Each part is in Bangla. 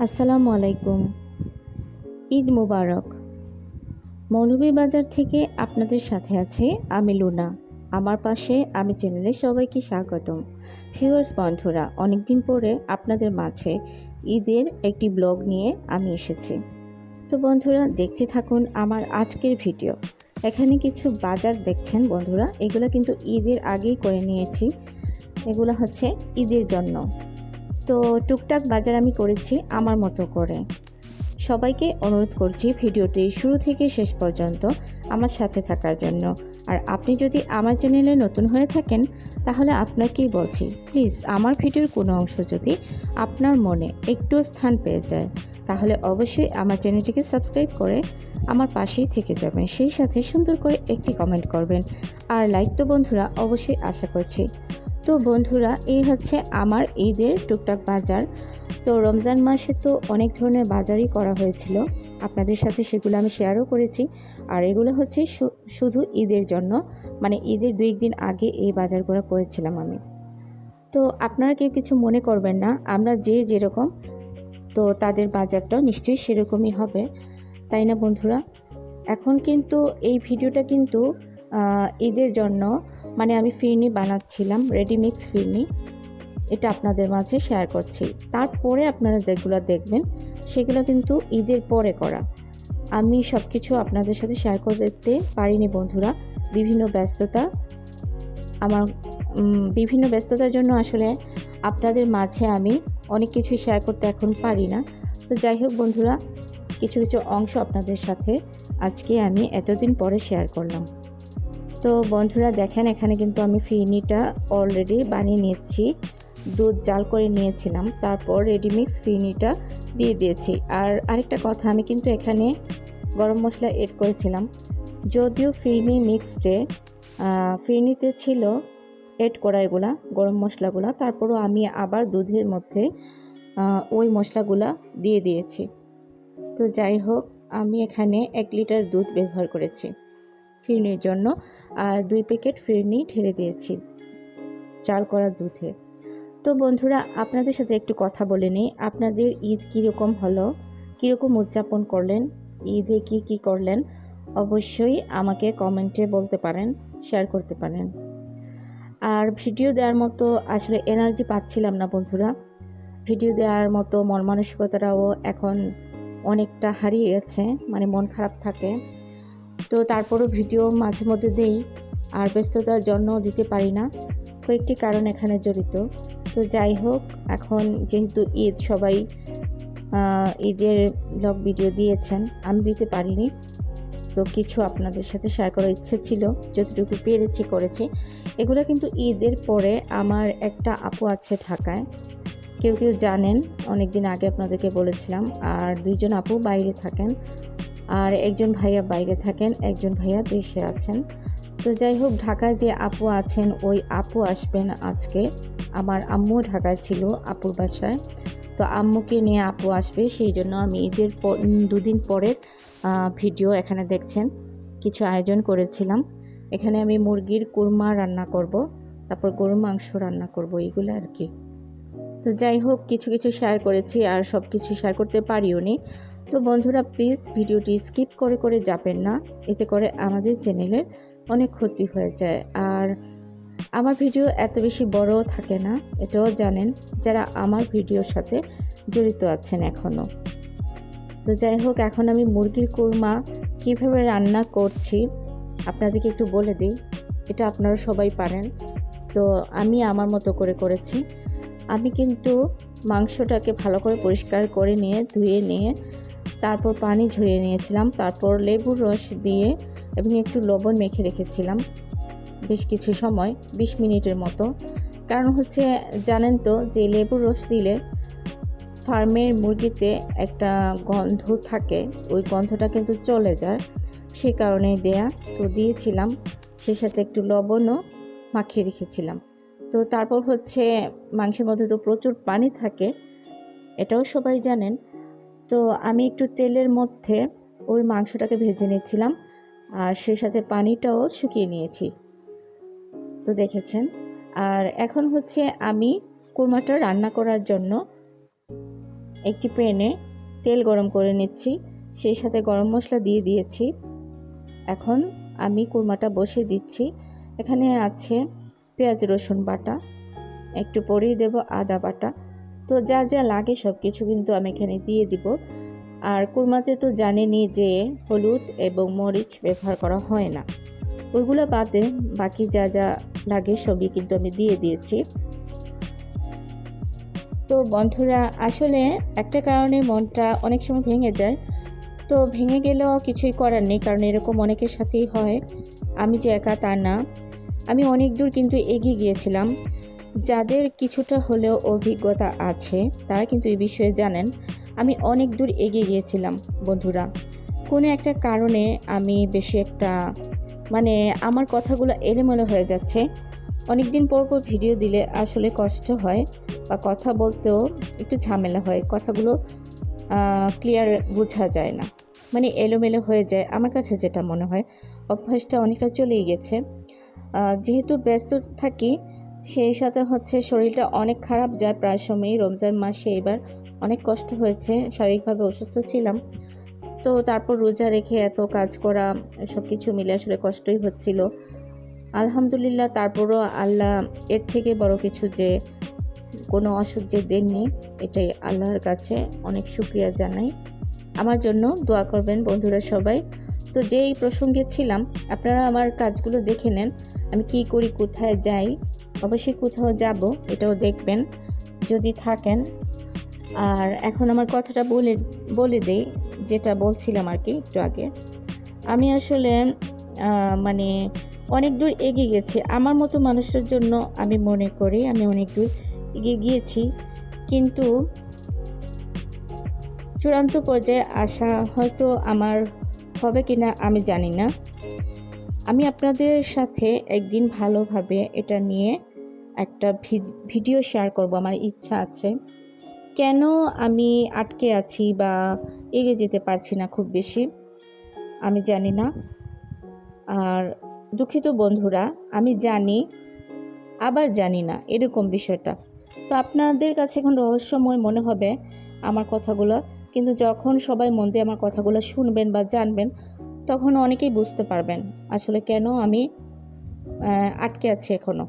আসসালামু আলাইকুম। ঈদ মোবারক। মৌলভীবাজার থেকে আপনাদের সাথে আছি আমি লুনা। আমার পাশে আমি চ্যানেলে সবাইকে স্বাগতম। ভিউয়ার্স বন্ধুরা, অনেকদিন পরে আপনাদের মাঝে ঈদের একটি ব্লগ নিয়ে আমি এসেছি। তো বন্ধুরা, দেখতে থাকুন আমার আজকের ভিডিও। এখানে কিছু বাজার দেখছেন বন্ধুরা, এগুলো কিন্তু ঈদের আগেই করে নিয়েছি। এগুলো হচ্ছে ঈদের জন্য। তো টুকটাক বাজার আমি করেছি আমার মতো করে। সবাইকে অনুরোধ করছি ভিডিওটি শুরু থেকে শেষ পর্যন্ত আমার সাথে থাকার জন্য। আর আপনি যদি আমার চ্যানেলে নতুন হয়ে থাকেন তাহলে আপনাকেই বলছি, প্লিজ আমার ভিডিওর কোনো অংশ যদি আপনার মনে একটু স্থান পেয়ে যায় তাহলে অবশ্যই আমার চ্যানেলটিকে সাবস্ক্রাইব করে আমার পাশেই থেকে যাবেন। সেই সাথে সুন্দর করে একটি কমেন্ট করবেন আর লাইক তো বন্ধুরা অবশ্যই আশা করছি। তো বন্ধুরা, এই হচ্ছে আমার ঈদের টুকটাক বাজার। তো রমজান মাসে তো অনেক ধরনের বাজারই করা হয়েছিল, আপনাদের সাথে সেগুলো আমি শেয়ারও করেছি। আর এগুলো হচ্ছে শুধু ঈদের জন্য, মানে ঈদের 2 দিন আগে এই বাজারগুলো করেছিলাম আমি। তো আপনারা কেউ কিছু মনে করবেন না, আমরা যে যেরকম তো তাদের বাজারটাও নিশ্চয়ই সেরকমই হবে, তাই না বন্ধুরা? এখন কিন্তু এই ভিডিওটা কিন্তু ঈদের জন্য, মানে আমি ফিরনি বানাচ্ছিলাম, রেডিমিক্স ফিরনি, এটা আপনাদের মাঝে শেয়ার করছি। তারপরে আপনারা যেগুলো দেখবেন সেগুলো কিন্তু ঈদের পরে করা। আমি সব কিছু আপনাদের সাথে শেয়ার করতে পারিনি বন্ধুরা, বিভিন্ন ব্যস্ততার জন্য আসলে আপনাদের মাঝে আমি অনেক কিছু শেয়ার করতে এখন পারি না। তো যাই হোক বন্ধুরা, কিছু কিছু অংশ আপনাদের সাথে আজকে আমি এতদিন পরে শেয়ার করলাম। তো বন্ধুরা দেখেন, এখানে কিন্তু আমি ফিরনিটা অলরেডি বানিয়ে নিয়েছি, দুধ জাল করে নিয়েছিলাম, তারপর রেডিমিক্স ফিরনিটা দিয়ে দিয়েছি। আর আরেকটা কথা, আমি কিন্তু এখানে গরম মশলা এড করেছিলাম, যদিও ফিরনি মিক্সডে ফিরনিতে ছিল এড করা এগুলা গরম মশলাগুলো, তারপরও আমি আবার দুধের মধ্যে ওই মশলাগুলা দিয়ে দিয়েছি। তো যাই হোক, আমি এখানে 1 লিটার দুধ ব্যবহার করেছি ফিরনির জন্য, আর 2 প্যাকেট ফিরনি ঢেলে দিয়েছি জাল করা দুধে। তো বন্ধুরা, আপনাদের সাথে একটু কথা বলে নিই, আপনাদের ঈদ কীরকম হলো, কীরকম উদযাপন করলেন, ঈদে কি করলেন, অবশ্যই আমাকে কমেন্টে বলতে পারেন, শেয়ার করতে পারেন। আর ভিডিও দেওয়ার মতো আসলে এনার্জি পাচ্ছিলাম না বন্ধুরা, ভিডিও দেওয়ার মতো মন মানসিকতাটাও এখন অনেকটা হারিয়ে গেছে, মানে মন খারাপ থাকে। তো তারপরও ভিডিও মাঝে মধ্যে দেই, আর ব্যস্ততার জন্য দিতে পারি না, কয়েকটি কারণ এখানে জড়িত। তো যাই হোক, এখন যেহেতু ঈদ, সবাই ঈদের ব্লগ ভিডিও দিয়েছেন, আমি দিতে পারিনি। তো কিছু আপনাদের সাথে শেয়ার করার ইচ্ছে ছিল, যতটুকু পেরেছি করেছি। এগুলো কিন্তু ঈদের পরে আমার একটা আপু আছে ঢাকায়, কেউ কেউ জানেন, অনেক দিন আগে আপনাদেরকে বলেছিলাম। আর 2 জন আপু বাইরে থাকেন, আর একজন ভাইয়া বাইরে থাকেন, একজন ভাইয়া দেশে আছেন। তো যাই হোক, ঢাকায় যে আপু আছেন ওই আপু আসবেন আজকে। আমার আম্মু ঢাকায় ছিল আপুর বাসায়, তো আম্মুকে নিয়ে আপু আসবে, সেই জন্য আমি ঈদের 2 দিন পরের ভিডিও এখানে দেখছেন। কিছু আয়োজন করেছিলাম, এখানে আমি মুরগির কুরমা রান্না করব, তারপর গরুর মাংস রান্না করব, এগুলো আর কি। তো যাই হোক, কিছু কিছু শেয়ার করেছি, আর সব কিছু শেয়ার করতে পারিও নি। তো বন্ধুরা, প্লিজ ভিডিওটি স্কিপ করে যাবেন না, এতে করে আমাদের চ্যানেলের অনেক ক্ষতি হয়ে যায়। আর আমার ভিডিও এত বেশি বড়ও থাকে না, এটাও জানেন যারা আমার ভিডিওর সাথে জড়িত আছেন এখনও। তো যাই হোক, এখন আমি মুরগির কুরমা কিভাবে রান্না করছি আপনাদেরকে একটু বলে দিই, এটা আপনারা সবাই পারেন। তো আমি আমার মতো করে করেছি। আমি কিন্তু মাংসটাকে ভালো করে পরিষ্কার করে নিয়ে ধুয়ে নিয়ে তারপর পানি ঝরিয়ে নিয়েছিলাম, তারপর লেবুর রস দিয়ে এবং একটু লবণ মেখে রেখেছিলাম বেশ কিছু সময়, 20 মিনিটের মতো। কারণ হচ্ছে জানেন তো যে লেবুর রস দিলে ফার্মের মুরগিতে একটা গন্ধ থাকে, ওই গন্ধটা কিন্তু চলে যায়, সে কারণেই দেয়া। তো দিয়েছিলাম, সে সাথে একটু লবণও মাখিয়ে রেখেছিলাম। তো তারপর হচ্ছে মাংসের মধ্যে তো প্রচুর পানি থাকে, এটাও সবাই জানেন। তো আমি একটু তেলের মধ্যে ওই মাংসটাকে ভেজে নিচ্ছিলাম, আর সে সাথে পানিটাও শুকিয়ে নিয়েছি, তো দেখেছেন। আর এখন হচ্ছে আমি কুরমাটা রান্না করার জন্য একটি প্যানে তেল গরম করে নিচ্ছি, সেই সাথে গরম মশলা দিয়ে দিয়েছি। এখন আমি কুরমাটা বসিয়ে দিচ্ছি। এখানে আছে পেঁয়াজ রসুন বাটা, একটু পরেই দেব আদা বাটা। তো যা যা লাগে সব কিছু কিন্তু আমি এখানে দিয়ে দিব। আর কুরমাতে তো জানেনই যে হলুদ এবং মরিচ ব্যবহার করা হয় না, ওইগুলো বাদে বাকি যা যা লাগে সবই কিন্তু আমি দিয়ে দিয়েছি। তো বন্ধুরা, আসলে একটা কারণে মনটা অনেক সময় ভেঙে যায়। তো ভেঙে গেলেও কিছুই করার নেই, কারণ এরকম অনেকের সাথেই হয়। আমি যে একা তা না, আমি অনেক দূর কিন্তু এগিয়ে গিয়েছিলাম। যাদের কিছুটা হলেও অভিজ্ঞতা আছে তারা কিন্তু এই বিষয়ে জানেন, আমি অনেক দূর এগিয়ে গিয়েছিলাম বন্ধুরা। কোনো একটা কারণে আমি বেশি একটা আমার কথাগুলো এলোমেলো হয়ে যাচ্ছে। অনেক দিন পর পর ভিডিও দিলে আসলে কষ্ট হয়, বা কথা বলতেও একটু ঝামেলা হয়, কথাগুলো ক্লিয়ার বোঝা যায় না, এলোমেলো হয়ে যায়। আমার কাছে যেটা মনে হয়, অভ্যাসটা অনেকটা চলেই গেছে। যেহেতু ব্যস্ত থাকি, সেই সাথে শরীরটা অনেক খারাপ যায় প্রায় সময়ই। রমজান মাসে এবার অনেক কষ্ট হয়েছে, শারীরিকভাবে অসুস্থ ছিলাম। তো তারপর রোজা রেখে এত কাজ করা, সব কিছু মিলে আসলে কষ্টই হচ্ছিল। আলহামদুলিল্লাহ, তারপরও আল্লাহ এর থেকে বড় কিছু যে কোনো অসুখ যে দেননি, এটাই আল্লাহর কাছে অনেক শুকরিয়া জানাই। আমার জন্য দোয়া করবেন বন্ধুরা সবাই। তো যেই প্রসঙ্গে ছিলাম, আপনারা আমার কাজগুলো দেখে নেন, আমি কি করি, কোথায় যাই। অবশ্যই কোথাও যাব, এটাও দেখবেন যদি থাকেন। আর এখন আমার কথাটা বলে দেই, যেটা বলছিলাম আর কি একটু আগে। আমি আসলে অনেক দূর এগিয়ে গেছি। আমার মতো মানুষের জন্য আমি মনে করি আমি অনেক দূর এগিয়ে গিয়েছি, কিন্তু চূড়ান্ত পর্যায়ে আসা হয়তো আমার হবে কিনা আমি জানি না। আমি আপনাদের সাথে একদিন ভালোভাবে এটা নিয়ে একটা ভিডিও শেয়ার করব, আমার ইচ্ছা আছে। কেন আমি আটকে আছি বা এগিয়ে যেতে পারছি না খুব বেশি, আমি জানি না। আর দুঃখিত বন্ধুরা, আমি জানি আবার জানি না, এরকম বিষয়টা। তো আপনাদের কাছে এখন রহস্যময় মনে হবে আমার কথাগুলো, কিন্তু যখন সবাই মন দিয়ে আমার কথাগুলো শুনবেন বা জানবেন, তখন অনেকেই বুঝতে পারবেন আসলে কেন আমি আটকে আছি এখনও।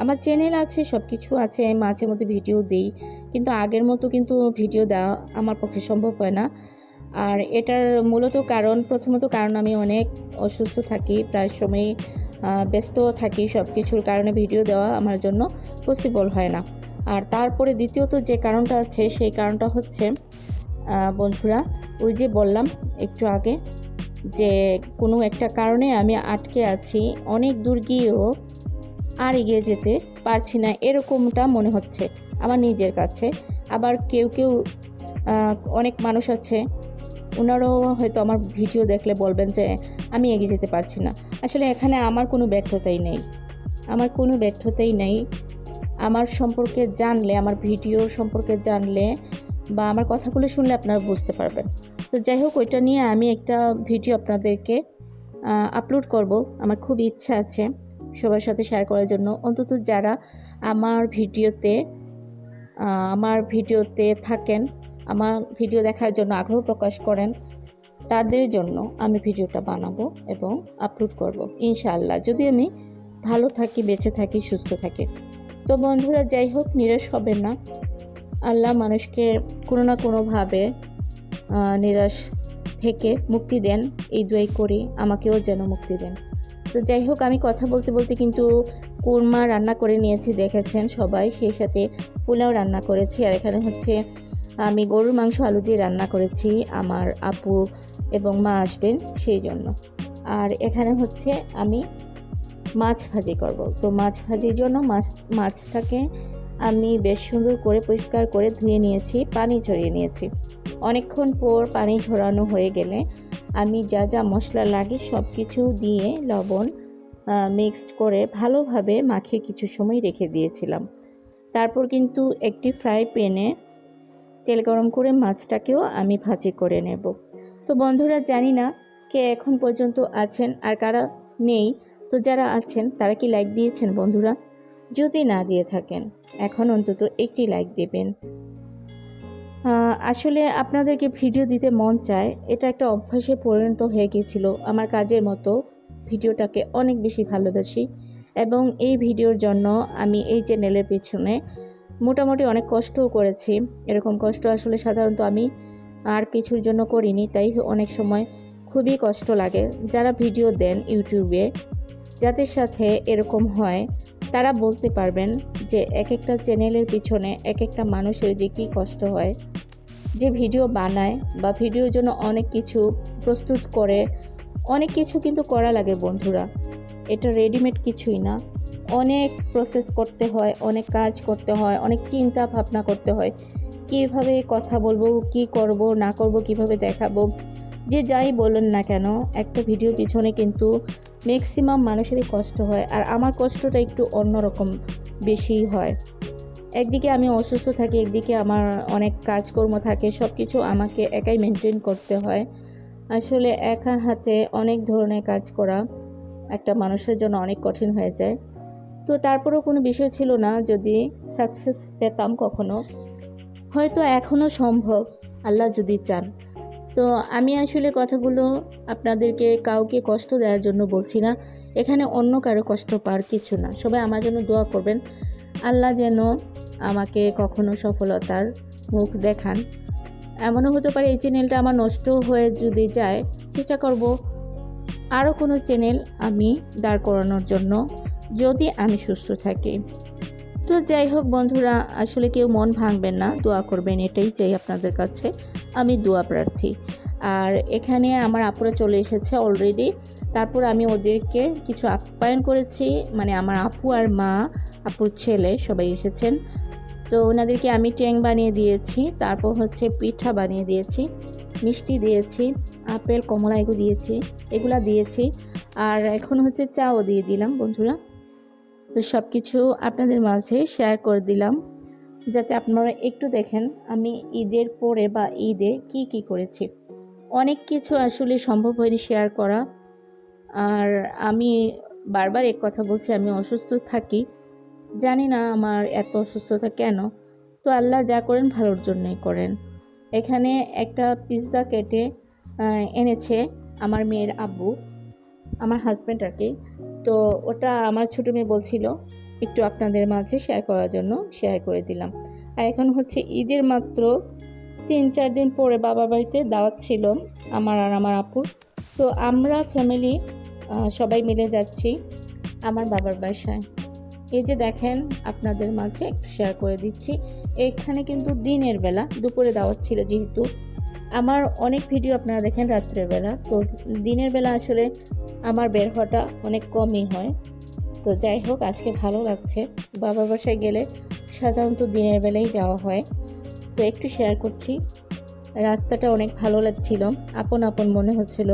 আমার চ্যানেল আছে, সব কিছু আছে, মাঝে মধ্যে ভিডিও দিই, কিন্তু আগের মতো কিন্তু ভিডিও দেওয়া আমার পক্ষে সম্ভব হয় না। আর এটার প্রথমত কারণ আমি অনেক অসুস্থ থাকি, প্রায় সময় ব্যস্ত থাকি, সব কিছুর কারণে ভিডিও দেওয়া আমার জন্য পসিবল হয় না। আর তারপরে দ্বিতীয়ত যে কারণটা আছে, সেই কারণটা হচ্ছে বন্ধুরা, ওই যে বললাম একটু আগে যে কোনো একটা কারণে আমি আটকে আছি, অনেক দূর গিয়েও আর এগিয়ে যেতে পারছি না, এরকমটা মনে হচ্ছে আমার নিজের কাছে। আবার কেউ অনেক মানুষ আছে, ওনারাও হয়তো আমার ভিডিও দেখলে বলবেন যে আমি এগিয়ে যেতে পারছি না। আসলে এখানে আমার কোনো ব্যর্থতাই নেই। আমার সম্পর্কে জানলে, আমার ভিডিও সম্পর্কে জানলে বা আমার কথাগুলো শুনলে আপনারা বুঝতে পারবেন। তো যাই হোক, ওইটা নিয়ে আমি একটা ভিডিও আপনাদেরকে আপলোড করব। আমার খুব ইচ্ছা আছে সবার সাথে শেয়ার করার জন্য, অন্তত যারা আমার ভিডিওতে থাকেন, আমার ভিডিও দেখার জন্য আগ্রহ প্রকাশ করেন, তাদের জন্য আমি ভিডিওটা বানাবো এবং আপলোড করব ইনশাআল্লাহ, যদি আমি ভালো থাকি, বেঁচে থাকি, সুস্থ থাকি। তো বন্ধুরা, যাই হোক, নিরাশ হবেন না। আল্লাহ মানুষকে কোনো না কোনোভাবে নিরাশ থেকে মুক্তি দেন, এই দোয়াই করি, আমাকেও যেন মুক্তি দেন। তো যাই হোক, আমি কথা বলতে বলতে কিন্তু কোরমা রান্না করে নিয়েছি, দেখেছেন সবাই। সেই সাথে পোলাও রান্না করেছি। আর এখানে আমি গরুর মাংস আলু দিয়ে রান্না করেছি, আমার আপু এবং মা আসবেন সেই জন্য। আর এখানে আমি মাছ ভাজি করব। তো মাছ ভাজির জন্য মাছটাকে আমি বেশ সুন্দর করে পরিষ্কার করে ধুয়ে নিয়েছি, পানি ঝরিয়ে নিয়েছি। অনেকক্ষণ পর পানি ঝরানো হয়ে গেলে আমি যা যা মশলা লাগে সব কিছু দিয়ে লবণ মিক্সড করে ভালোভাবে মাখিয়ে কিছু সময় রেখে দিয়েছিলাম। তারপর কিন্তু একটি ফ্রাই প্যানে তেল গরম করে মাছটাকেও আমি ভাজি করে নেব। তো বন্ধুরা, জানি না কে এখন পর্যন্ত আছেন আর কারা নেই। তো যারা আছেন তারা কি লাইক দিয়েছেন বন্ধুরা? যদি না দিয়ে থাকেন, এখন অন্তত একটি লাইক দেবেন। আসলে আপনাদেরকে ভিডিও দিতে মন চায়, এটা একটা অভ্যাসে পরিণত হয়ে গিয়েছিল আমার কাজের মতো। ভিডিওটাকে অনেক বেশি ভালোবাসি এবং এই ভিডিওর জন্য আমি এই চ্যানেলের পেছনে মোটামুটি অনেক কষ্টও করেছি। এরকম কষ্ট আসলে সাধারণত আমি আর কিছুর জন্য করিনি, তাই অনেক সময় খুবই কষ্ট লাগে। যারা ভিডিও দেন ইউটিউবে, যাদের সাথে এরকম হয়, তারা বলতে পারবেন যে এক একটা চ্যানেলের পিছনে এক একটা মানুষের যে কী কষ্ট হয়। যে ভিডিও বানায় বা ভিডিওর জন্য অনেক কিছু প্রস্তুত করে, অনেক কিছু কিন্তু করা লাগে বন্ধুরা। এটা রেডিমেড কিছুই না, অনেক প্রসেস করতে হয়, অনেক কাজ করতে হয়, অনেক চিন্তা ভাবনা করতে হয়। কীভাবে কথা বলবো, কি করব না করব, কিভাবে দেখাবো, যে যাই বলুন না কেন একটা ভিডিও পিছনে কিন্তু ম্যাক্সিমাম মানুষেরই কষ্ট হয়। আর আমার কষ্টটা একটু অন্যরকম বেশি হয়। একদিকে আমি অসুস্থ থাকি, একদিকে আমার অনেক কাজকর্ম থাকে, সব কিছু আমাকে একাই মেনটেন করতে হয়। আসলে একা হাতে অনেক ধরনের কাজ করা একটা মানুষের জন্য অনেক কঠিন হয়ে যায়। তো তারপরেও কোনো বিষয় ছিল না, যদি সাকসেস পেতাম কখনো, হয়তো এখনও সম্ভব, আল্লাহ যদি চান। তো আমি আসলে কথাগুলো আপনাদেরকে কাউকে কষ্ট দেওয়ার জন্য বলছি না, এখানে অন্য কারো কষ্ট পাওয়ার কিছু না। সবাই আমার জন্য দোয়া করবেন, আল্লাহ যেন আমাকে কখনো সফলতার মুখ দেখান। এমনও হতে পারে এই চ্যানেলটা আমার নষ্ট হয়ে যদি যায়, চেষ্টা করব আরও কোনো চ্যানেল আমি দাঁড় করানোর জন্য, যদি আমি সুস্থ থাকি। তো যাই হোক বন্ধুরা, আসলে কেউ মন ভাঙবেন না, দোয়া করবেন, এটাই চাই আপনাদের কাছে। আমি দোয়া প্রার্থী। আর এখানে আমার আপুরা চলে এসেছে অলরেডি। তারপর আমি ওদেরকে কিছু আপ্যায়ন করেছি, মানে আমার আপু আর মা, আপুর ছেলে সবাই এসেছেন। তো ওনাদেরকে আমি ট্যাং বানিয়ে দিয়েছি, তারপর হচ্ছে পিঠা বানিয়ে দিয়েছি, মিষ্টি দিয়েছি, আপেল কমলা এগুলা দিয়েছি। আর এখন হচ্ছে চাও দিয়ে দিলাম বন্ধুরা। তো সব কিছু আপনাদের মাঝে শেয়ার করে দিলাম, যাতে আপনারা একটু দেখেন আমি ঈদের পরে বা ঈদে কি কি করেছি। অনেক কিছু আসলে সম্ভব হয়নি শেয়ার করা। আর আমি বারবার এক কথা বলছি, আমি অসুস্থ থাকি, জানি না আমার এত অসুস্থতা কেন। তো আল্লাহ যা করেন ভালোর জন্যই করেন। এখানে একটা পিৎজা কেটে এনেছে আমার মেয়ের আব্বু, আমার হাজব্যান্ড আর কি। তো ওটা আমার ছোটো মেয়ে বলছিল একটু আপনাদের মাঝে শেয়ার করার জন্য, শেয়ার করে দিলাম। আর এখন হচ্ছে ঈদের মাত্র 3-4 দিন পরে বাবার বাড়িতে দাওয়াত ছিল আমার আর আমার আপুর। তো আমরা ফ্যামিলি সবাই মিলে যাচ্ছি আমার বাবার বাসায়। এই যে দেখেন, আপনাদের মাঝে একটু শেয়ার করে দিচ্ছি। এখানে কিন্তু দিনের বেলা, দুপুরে দাওয়াত ছিল যেহেতু। আমার অনেক ভিডিও আপনারা দেখেন রাত্রের বেলা, তো দিনের বেলা আসলে আমার বের হওয়াটা অনেক কমই হয়। তো যাই হোক, আজকে ভালো লাগছে। বাবার বাসায় গেলে সাধারণত দিনের বেলায় যাওয়া হয়, তো একটু শেয়ার করছি। রাস্তাটা অনেক ভালো লাগছিল, আপন আপন মনে হচ্ছিল,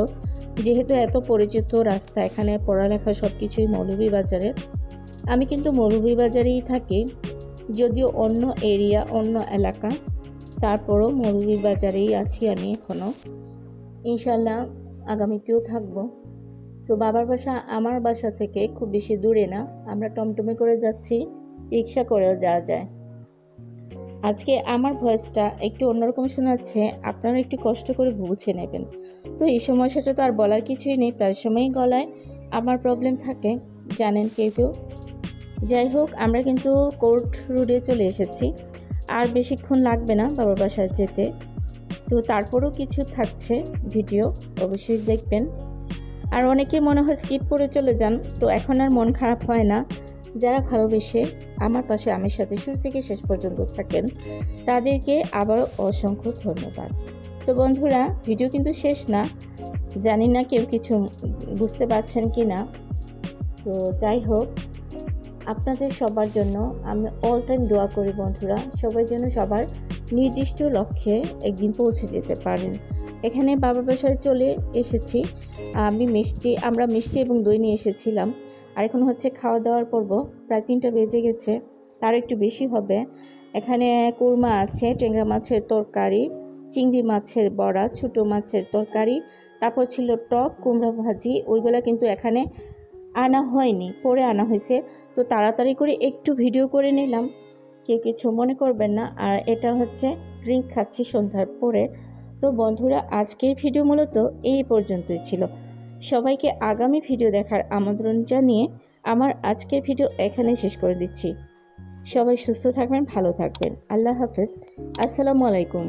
যেহেতু এত পরিচিত রাস্তা। এখানে পড়ালেখা সব কিছুই মৌলভীবাজারে। আমি কিন্তু মৌলভীবাজারেই থাকি, যদিও অন্য এরিয়া, অন্য এলাকা, তারপরও মৌলভীবাজারেই আছি আমি এখনও। ইনশাল্লাহ আগামীতেও থাকবো। তো বাবার বাসা আমার বাসা থেকে খুব বেশি দূরে না, আমরা টমটমে করে যাচ্ছি, রিক্সা করেও যাওয়া যায়। আজকে আমার ভয়েসটা একটু অন্যরকম শোনাচ্ছে, আপনারা একটু কষ্ট করে বুঝে নেবেন। তো এই সমস্যাটা তো আর বলার কিছুই নেই, প্রায় সময়ই গলায় আমার প্রবলেম থাকে, জানেন কেউ কেউ। যাই হোক, আমরা কিন্তু কোর্ট রোডে চলে এসেছি, আর বেশিক্ষণ লাগবে না বাবার বাসায় যেতে। তো তারপরও কিছু থাকছে ভিডিও, অবশ্যই দেখবেন। আর অনেকে মনে হয় স্কিপ করে চলে যান, তো এখন আর মন খারাপ হয় না। যারা ভালোবেসে আমার পাশে আমার সাথে শুরু থেকে শেষ পর্যন্ত থাকেন, তাদেরকে আবারও অসংখ্য ধন্যবাদ। তো বন্ধুরা, ভিডিও কিন্তু শেষ না, জানি না কেউ কিছু বুঝতে পারছেন কি না। তো যাই হোক, আপনাদের সবার জন্য আমি অল টাইম দোয়া করি বন্ধুরা, সবাই যেন সবার নির্দিষ্ট লক্ষ্যে একদিন পৌঁছে যেতে পারেন। এখানে বাবার বাসায় চলে এসেছি, আমরা মিষ্টি এবং দই নিয়ে এসেছিলাম। আর এখন হচ্ছে খাওয়া দাওয়ার পর্ব, প্রায় 3টা বেজে গেছে, তার একটু বেশি হবে। এখানে কুরমা আছে, ট্যাংরা মাছের তরকারি, চিংড়ি মাছের বড়া, ছোটো মাছের তরকারি, তারপর ছিল টক কুমড়া ভাজি। ওইগুলা কিন্তু এখানে আনা হয়নি, পরে আনা হয়েছে। তো তাড়াতাড়ি করে একটু ভিডিও করে নিলাম, কেউ কিছু মনে করবেন না। আর এটা হচ্ছে ড্রিঙ্ক খাচ্ছি সন্ধ্যার পরে। তো বন্ধুরা, আজকের ভিডিও মূলত এই পর্যন্তই ছিল। সবাইকে আগামী ভিডিও দেখার আমন্ত্রণ জানিয়ে আমার আজকের ভিডিও এখানেই শেষ করে দিচ্ছি। সবাই সুস্থ থাকবেন, ভালো থাকবেন। আল্লাহ হাফেজ। আসসালামু আলাইকুম।